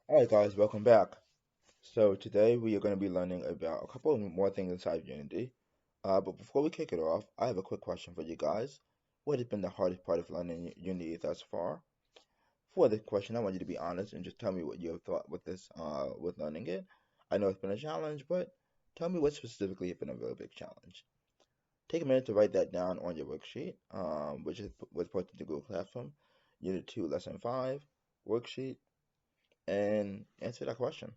Alright guys, welcome back. So today we are going to be learning about a couple of more things inside Unity. But before we kick it off, I have a quick question for you guys. What has been the hardest part of learning Unity thus far? For this question, I want you to be honest and just tell me what you have thought with with learning it. I know it's been a challenge, but tell me what specifically has been a really big challenge. Take a minute to write that down on your worksheet, was posted to Google Classroom, Unit 2, Lesson 5, worksheet, and answer that question.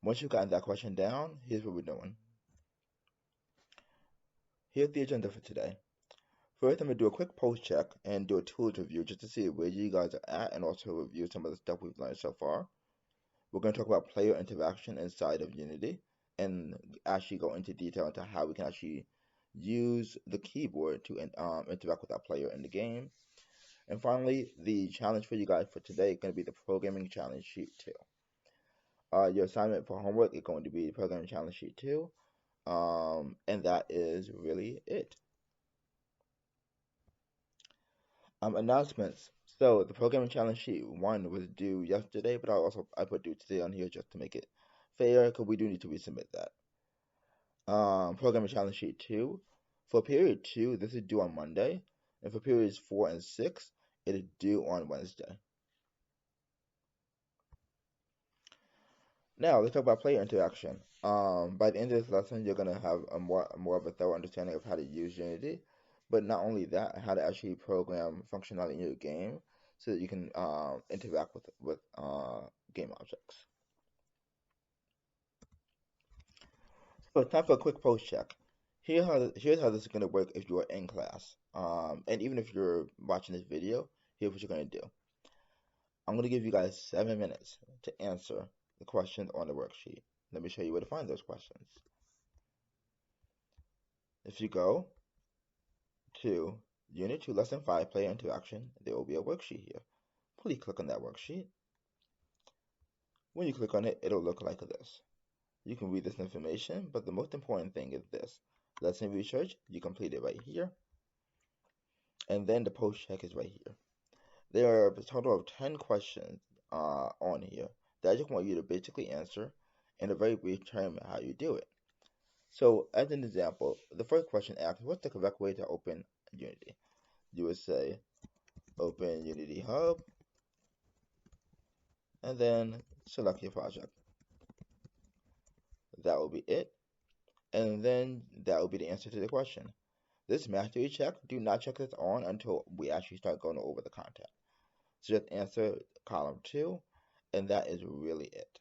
Once you've gotten that question down, here's what we're doing. Here's the agenda for today. First, I'm going to do a quick post check and do a tools review just to see where you guys are at and also review some of the stuff we've learned so far. We're going to talk about player interaction inside of Unity and actually go into detail into how we can actually use the keyboard to interact with our player in the game. And finally, the challenge for you guys for today is going to be the programming challenge sheet 2. Your assignment for homework is going to be programming challenge sheet 2. And that is really it. Announcements. So the programming challenge sheet 1 was due yesterday, but I put due today on here just to make it fair, because we do need to resubmit that. Programming challenge sheet 2. For period 2, this is due on Monday, and for periods 4 and 6, it is due on Wednesday. Now let's talk about player interaction. By the end of this lesson, you're gonna have a more of a thorough understanding of how to use Unity, but not only that, how to actually program functionality in your game so that you can interact with game objects. So it's time for a quick post check. Here's how this is gonna work if you are in class, and even if you're watching this video, here's what you're gonna do. I'm gonna give you guys 7 minutes to answer the questions on the worksheet. Let me show you where to find those questions. If you go to Unit 2 Lesson 5 Player Interaction, there will be a worksheet here. Please click on that worksheet. When you click on it, it'll look like this. You can read this information, but the most important thing is this. Lesson research, you complete it right here. And then the post check is right here. There are a total of 10 questions on here that I just want you to basically answer in a very brief term how you do it. So, as an example, the first question asks, what's the correct way to open Unity? You would say, open Unity Hub, and then select your project. That will be it, and then that will be the answer to the question. This mastery check, do not check this on until we actually start going over the content. So just answer column 2, and that is really it.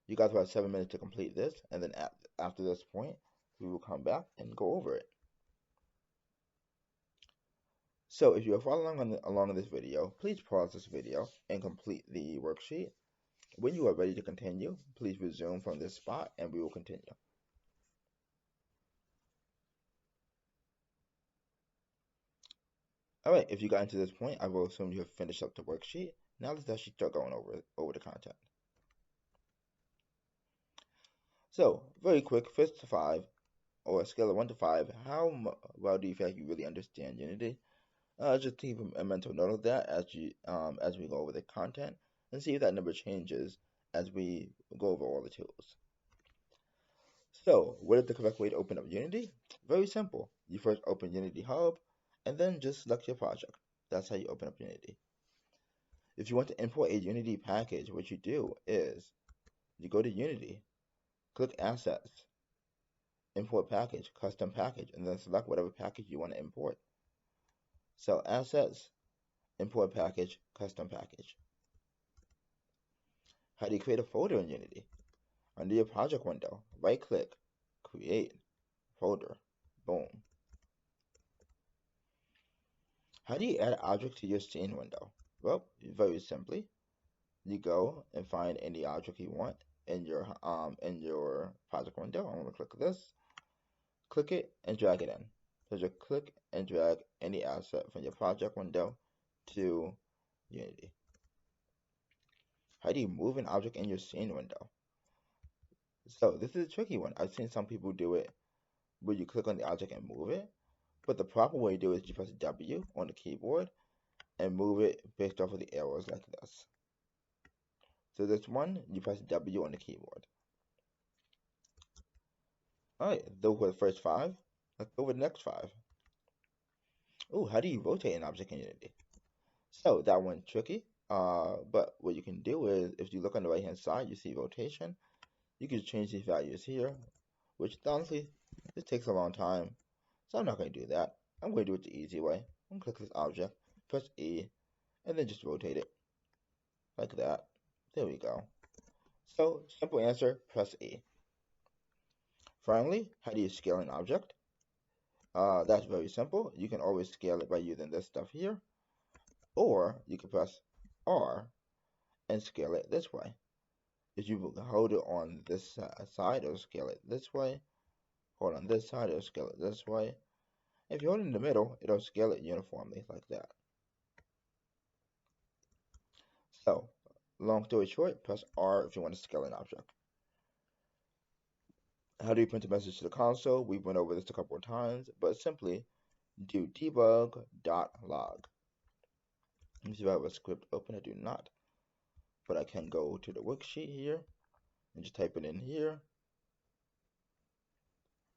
You guys will have 7 minutes to complete this, and then after this point, we will come back and go over it. So if you are following along in this video, please pause this video and complete the worksheet. When you are ready to continue, please resume from this spot and we will continue. Alright, if you got into this point, I will assume you have finished up the worksheet. Now let's actually start going over the content. So, very quick, first to 5, or a scale of 1 to 5, how well do you feel like you really understand Unity? Just keep a mental note of that as we go over the content, and see if that number changes as we go over all the tools. So, what is the correct way to open up Unity? Very simple. You first open Unity Hub, and then just select your project. That's how you open up Unity. If you want to import a Unity package, what you do is you go to Unity, click Assets, Import Package, Custom Package, and then select whatever package you want to import. So Assets, Import Package, Custom Package. How do you create a folder in Unity? Under your project window, right-click, Create, Folder, boom. How do you add an object to your scene window? Well, very simply, you go and find any object you want in your project window. I'm gonna click this, click it, and drag it in. So just click and drag any asset from your project window to Unity. How do you move an object in your scene window? So this is a tricky one. I've seen some people do it where you click on the object and move it, but the proper way to do it is you press W on the keyboard and move it based off of the arrows like this. So this one, you press W on the keyboard. Alright, those were the first five. Let's go with the next five. Oh, how do you rotate an object in Unity? So that one's tricky. But what you can do is, if you look on the right hand side, you see rotation. You can change these values here, which honestly, this takes a long time. So I'm not going to do that. I'm going to do it the easy way. I'm going to click this object, press E, and then just rotate it like that. There we go. So simple answer, press E. Finally, how do you scale an object? That's very simple. You can always scale it by using this stuff here, or you can press R and scale it this way. If you hold it on this side, it'll scale it this way. Hold on this side, it'll scale it this way. If you hold it in the middle, it'll scale it uniformly like that. So, long story short, press R if you want to scale an object. How do you print a message to the console? We went over this a couple of times, but simply do debug.log. Let me see if I have a script open. I do not, but I can go to the worksheet here and just type it in here.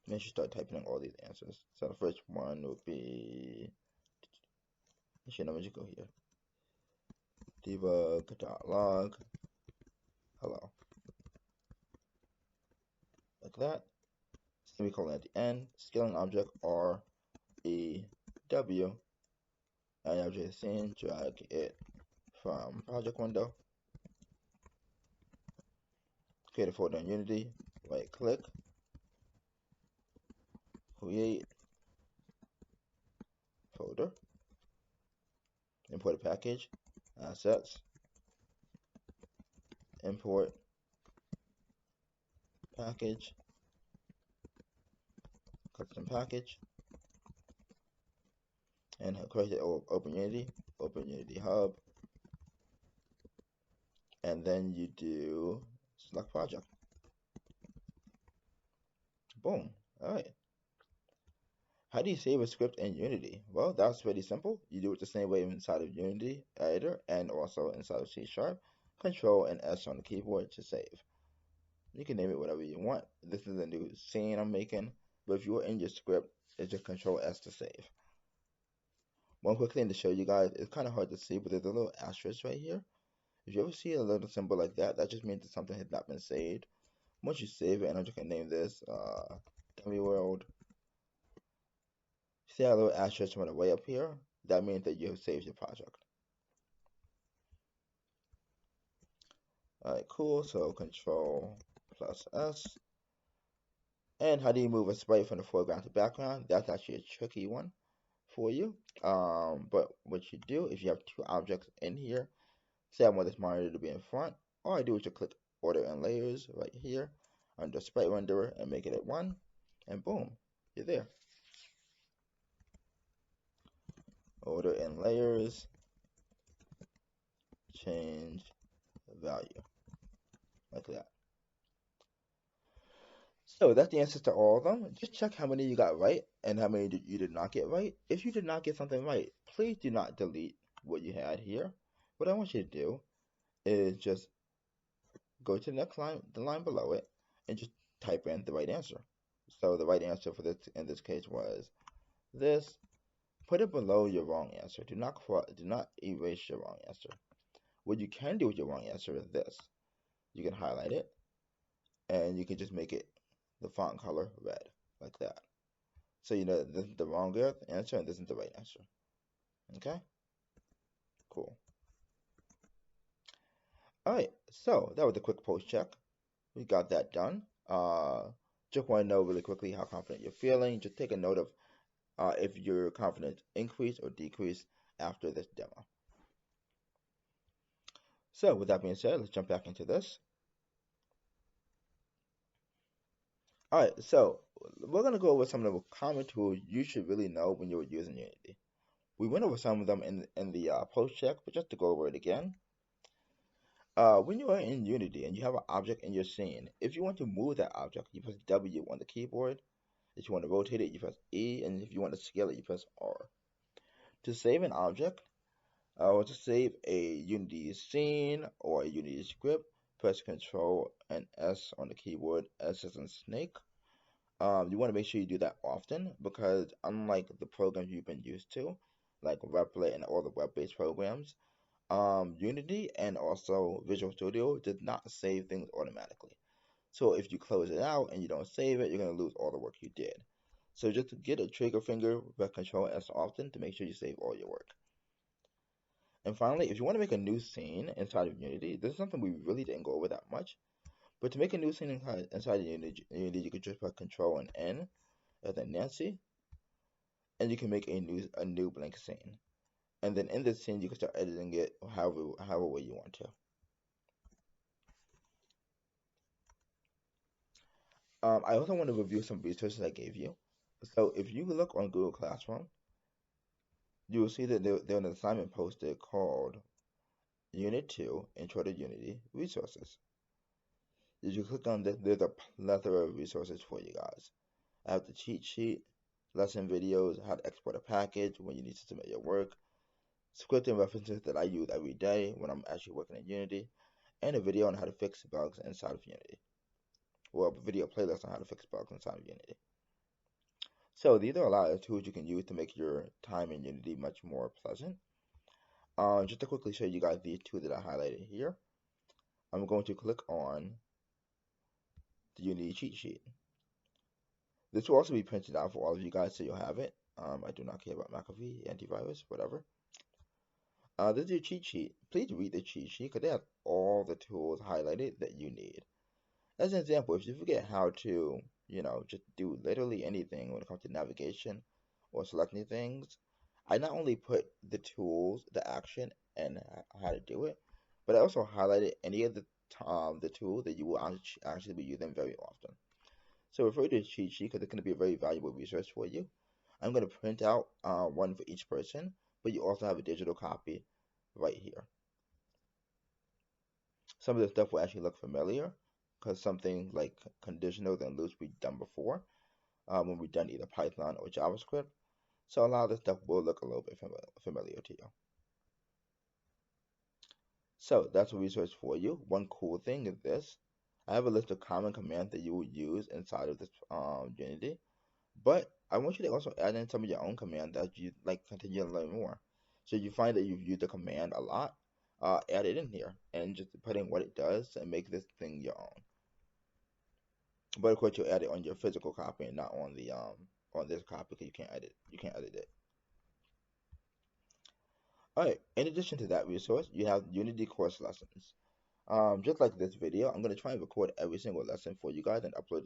And then you start typing in all these answers. So the first one would be, actually, let me just go here. Debug.log. Hello. Like that. Semicolon at the end. Scaling object R E W. And I've just seen drag it from project window. Create a folder in Unity. Right click. Create folder. Import a package. Assets. Import package. Custom package. And create it Open Unity Hub. And then you do select project. Boom. Alright. How do you save a script in Unity? Well, that's pretty simple. You do it the same way inside of Unity Editor and also inside of C#. Control and S on the keyboard to save. You can name it whatever you want. This is a new scene I'm making, but if you're in your script, it's just Control S to save. One quick thing to show you guys, it's kind of hard to see, but there's a little asterisk right here. If you ever see a little symbol like that, that just means that something has not been saved. Once you save it, and I'm just going to name this Dummy World. See that little asterisk on the way up here? That means that you have saved your project. Alright, cool. So Control plus S. And how do you move a sprite from the foreground to background? That's actually a tricky one for you. But what you do, if you have two objects in here, say I want this monitor to be in front, all I do is just click Order and Layers right here under Sprite Renderer and make it at 1, and boom, you're there. Order and Layers, change value, like that. So that's the answers to all of them. Just check how many you got right and how many you did not get right. If you did not get something right, please do not delete what you had here. What I want you to do is just go to the next line, the line below it, and just type in the right answer. So the right answer for this in this case was this. Put it below your wrong answer. Do not erase your wrong answer. What you can do with your wrong answer is this. You can highlight it, and you can just make it the font color red, like that. So you know this is the wrong answer and this is the right answer. Okay? Cool. Alright, so that was a quick post check. We got that done. Just want to know really quickly how confident you're feeling. Just take a note of if your confidence increased or decreased after this demo. So with that being said, let's jump back into this. Alright, so we're going to go over some of the common tools you should really know when you're using Unity. We went over some of them in the post check, but just to go over it again. When you are in Unity and you have an object in your scene, if you want to move that object, you press W on the keyboard. If you want to rotate it, you press E, and if you want to scale it, you press R. To save an object, To save a Unity scene or a Unity script, press Control and S on the keyboard, S as in snake. You want to make sure you do that often because unlike the programs you've been used to, like Replit and all the web-based programs, Unity and also Visual Studio did not save things automatically. So if you close it out and you don't save it, you're going to lose all the work you did. So just get a trigger finger with Control S often to make sure you save all your work. And finally, if you want to make a new scene inside of Unity, this is something we really didn't go over that much. But to make a new scene inside Unity, you can just press Control and N as in Nancy, and you can make a new blank scene. And then in this scene, you can start editing it however way you want to. I also want to review some resources I gave you. So if you look on Google Classroom, you will see that there's an assignment posted called Unit 2 Intro to Unity Resources. If you click on this, there's a plethora of resources for you guys. I have the cheat sheet, lesson videos, how to export a package when you need to submit your work, scripting references that I use every day when I'm actually working in Unity, and a video on how to fix bugs inside of Unity. Well, a video playlist on how to fix bugs inside of Unity. So these are a lot of tools you can use to make your time in Unity much more pleasant. Just to quickly show you guys these two that I highlighted here, I'm going to click on the Unity cheat sheet. This will also be printed out for all of you guys so you'll have it. I do not care about McAfee, antivirus, whatever. This is your cheat sheet. Please read the cheat sheet because they have all the tools highlighted that you need. As an example, if you forget how to, just do literally anything when it comes to navigation or selecting things, I not only put the tools, the action, and how to do it, but I also highlighted any of the tools that you will actually be using very often. So refer to the cheat sheet because it's going to be a very valuable resource for you. I'm going to print out one for each person, but you also have a digital copy right here. Some of the stuff will actually look familiar because something like conditionals and loops we've done before when we've done either Python or JavaScript. So a lot of the stuff will look a little bit familiar to you. So that's a resource for you. One cool thing is this. I have a list of common commands that you will use inside of this Unity, but I want you to also add in some of your own commands as you continue to learn more. So you find that you've used a command a lot, add it in here and just put in what it does and make this thing your own. But of course you'll add it on your physical copy and not on the on this copy because you can't edit it. Alright, in addition to that resource, you have Unity course lessons. Just like this video, I'm gonna try and record every single lesson for you guys and upload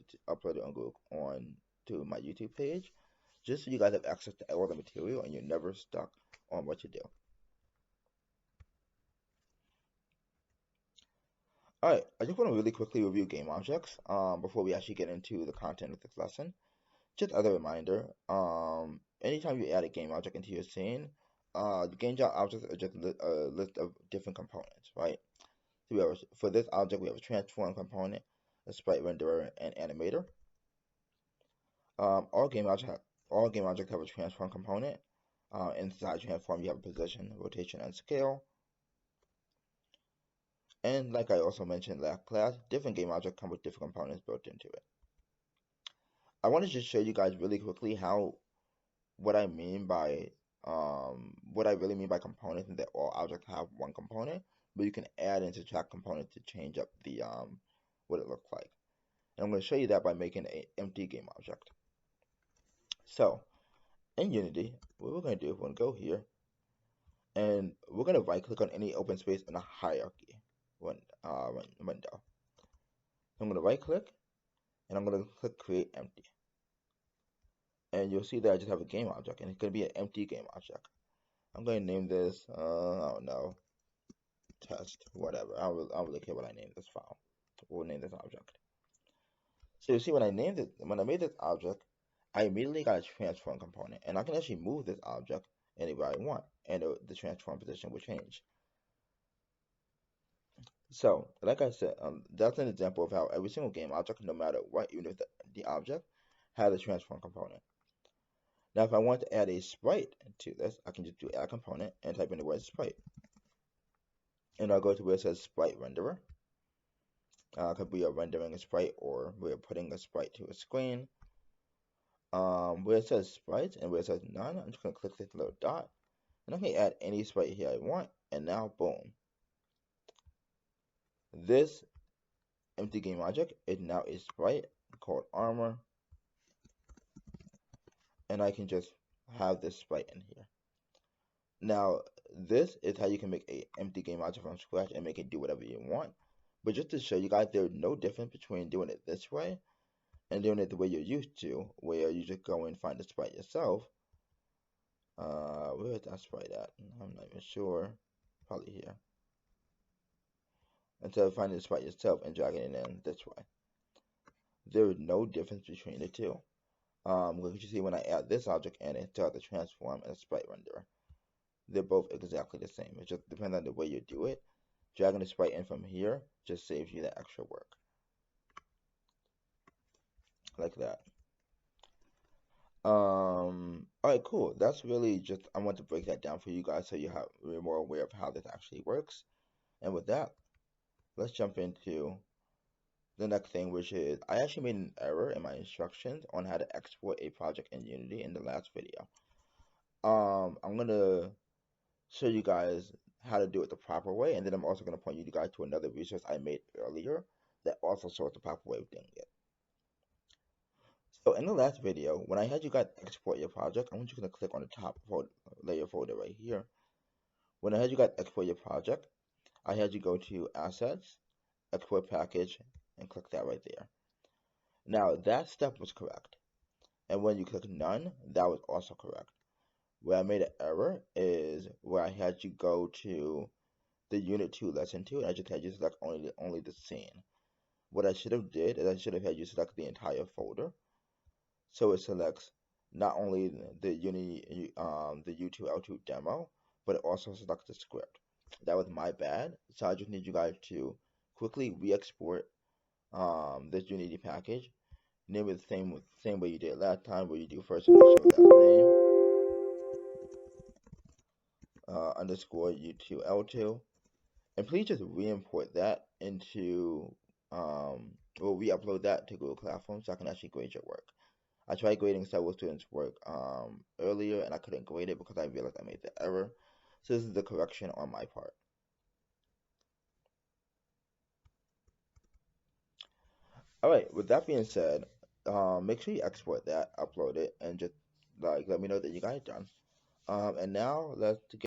it on Google to my YouTube page, just so you guys have access to all the material and you're never stuck on what you do. Alright, I just want to really quickly review game objects before we actually get into the content of this lesson. Just as a reminder, anytime you add a game object into your scene, the game objects are just a list of different components, right? So for this object, we have a transform component, a sprite renderer, and animator. All game objects have a transform component. Inside transform, you have a position, rotation, and scale. And like I also mentioned last class, different game objects come with different components built into it. I want to just show you guys really quickly what I mean by what I really mean by components, and that all objects have one component, but you can add and subtract components to change up the what it looks like. And I'm going to show you that by making an empty game object. So in Unity, what we're going to do, we're going to go here, and we're going to right click on any open space in a hierarchy window. I'm going to right click, and I'm going to click create empty. And you'll see that I just have a game object, and it's going to be an empty game object. I'm going to name this, I don't know, test, whatever. I don't really care what I name this file. We'll name this object. So you see when I made this object, I immediately got a transform component, and I can actually move this object anywhere I want, and the transform position will change. So, like I said, that's an example of how every single game object, no matter what, even if the object has a transform component. Now, if I want to add a sprite to this, I can just do add component and type in the word sprite. And I'll go to where it says sprite renderer. Because we are rendering a sprite or we are putting a sprite to a screen. Where it says sprites and where it says none, I'm just going to click this little dot. And I can add any sprite here I want. And now, boom. This empty game object is now a sprite called armor. And I can just have this sprite in here. Now, this is how you can make a empty game object from scratch and make it do whatever you want. But just to show you guys, there's no difference between doing it this way and doing it the way you're used to, where you just go and find the sprite yourself. Where is that sprite at? I'm not even sure. Probably here. Instead of finding the sprite yourself and dragging it in this way. There is no difference between the two. What you see when I add this object and it starts to transform and a sprite renderer. They're both exactly the same. It just depends on the way you do it. Dragging the sprite in from here just saves you the extra work. Like that. Alright, cool. That's really just, I want to break that down for you guys so you're more aware of how this actually works. And with that, let's jump into the next thing, which is I actually made an error in my instructions on how to export a project in Unity in the last video. I'm gonna show you guys how to do it the proper way, and then I'm also gonna point you guys to another resource I made earlier that also shows the proper way of doing it. So in the last video, when I had you guys export your project, I want you to click on the top layer folder right here. When I had you guys export your project, I had you go to Assets, Export Package, and click that right there. Now that step was correct. And when you click None, that was also correct. Where I made an error is where I had you go to the Unit 2 Lesson 2, and I just had you select only the scene. What I should have did is I should have had you select the entire folder. So it selects not only the the U2L5 demo, but it also selects the script. That was my bad. So I just need you guys to quickly re-export this Unity package. Name it the same way you did last time, where you do first initial last name underscore U2L2, and please just re-import that into or re-upload that to Google Classroom so I can actually grade your work. I tried grading several students' work earlier, and I couldn't grade it because I realized I made the error. So this is the correction on my part. All right. With that being said, make sure you export that, upload it, and just like let me know that you got it done. And now let's